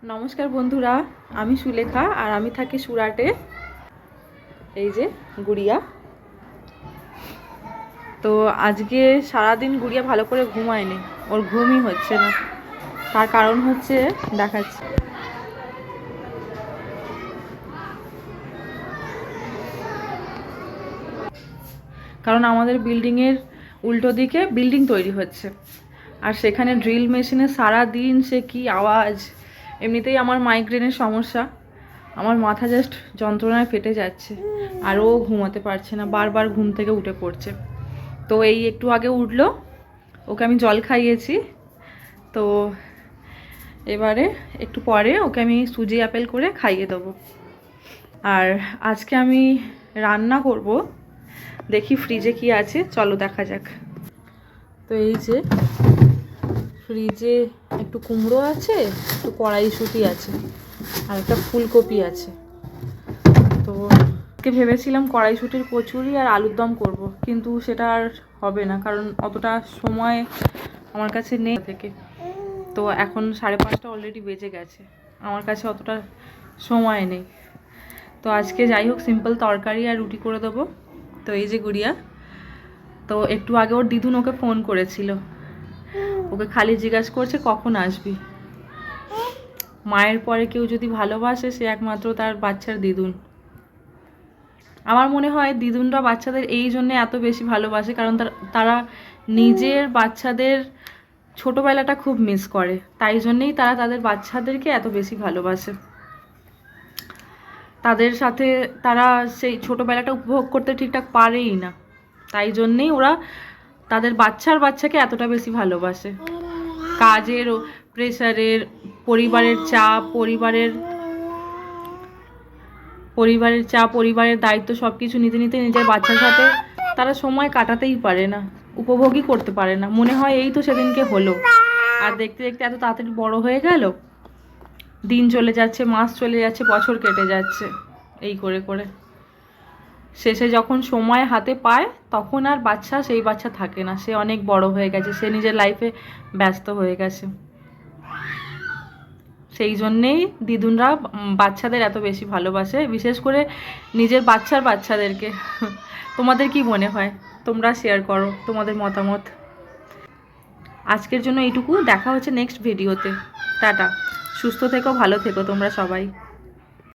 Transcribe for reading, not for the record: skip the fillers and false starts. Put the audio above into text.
नमस्कार बंधुरा आमी सुलेखा और आमी थाकी सुराटे। এই যে গুড়িয়া। তো আজকে সারা দিন গুড়িয়া ভালো করে ঘুমায়নি, ওর ঘুমই হচ্ছে না। তার কারণ হচ্ছে দেখাচ্ছি। কারণ আমাদের বিল্ডিং এর উল্টো দিকে বিল্ডিং তৈরি হচ্ছে আর সেখানে ড্রিল মেশিনে সারা দিন সে কি আওয়াজ। এমনিতেই আমার মাইগ্রেনের সমস্যা, আমার মাথা জাস্ট যন্ত্রণায় ফেটে যাচ্ছে আর ও ঘুমাতে পারছে না, বারবার ঘুম থেকে উঠে পড়ছে। তো এই একটু আগে উঠলো, ওকে আমি জল খাইয়েছি। তো এবারে একটু পরে ওকে আমি সুজি আপেল করে খাইয়ে দেবো। আর আজকে আমি রান্না করব, দেখি ফ্রিজে কি আছে, চলো দেখা যাক। তো এই যে ফ্রিজে একটু কুমড়ো আছে, একটু কড়াইশুঁটি আছে আর একটা ফুলকপি আছে। তো আজকে ভেবেছিলাম কড়াইশুঁটির কচুরি আর আলুর দম করব, কিন্তু সেটা আর হবে না কারণ অতটা সময় আমার কাছে নেই থেকে। তো এখন 5:30 অলরেডি বেজে গেছে, আমার কাছে অতটা সময় নেই। তো আজকে যাই হোক সিম্পল তরকারি আর রুটি করে দেবো। তো এই যে গুড়িয়া, তো একটু আগে ওর দিদুন ওকে ফোন করেছিল, ওকে খালি জিজ্ঞাসা করছে কখন আসবি। মায়ের পরে কেউ যদি ভালোবাসে সে একমাত্র তার বাচ্চার দিদুন। আমার মনে হয় দিদুনরা বাচ্চাদের এই জন্যে এত বেশি ভালোবাসে কারণ তারা নিজের বাচ্চাদের ছোটোবেলাটা খুব মিস করে, তাই জন্যেই তারা তাদের বাচ্চাদেরকে এত বেশি ভালোবাসে। তাদের সাথে তারা সেই ছোটোবেলাটা উপভোগ করতে ঠিকঠাক পারেই না, তাই জন্যেই ওরা তাদের বাচ্চাকে এতটা বেশি ভালোবাসে। কাজের প্রেশারের, পরিবারের চাপ, পরিবারের দায়িত্ব সব কিছু নিতে নিতে নিজের বাচ্চার সাথে তারা সময় কাটাতেই পারে না, উপভোগই করতে পারে না। মনে হয় এই তো সেদিনকে হলো, আর দেখতে দেখতে এত তাড়াতাড়ি বড় হয়ে গেল, দিন চলে যাচ্ছে, মাস চলে যাচ্ছে, বছর কেটে যাচ্ছে, এই করে করে শেষে যখন সময় হাতে পায় তখন আর সেই বাচ্চা থাকে না, সে অনেক বড় হয়ে গেছে, সে নিজের লাইফে ব্যস্ত হয়ে গেছে। সেই জন্যেই দিদুনরা বাচ্চাদের এত বেশি ভালোবাসে, বিশেষ করে নিজের বাচ্চাদেরকে। তোমাদের কি মনে হয়? তোমরা শেয়ার করো তোমাদের মতামত। আজকের জন্য এইটুকু, দেখা হচ্ছে নেক্সট ভিডিওতে। টাটা, সুস্থ থেকো, ভালো থেকো তোমরা সবাই।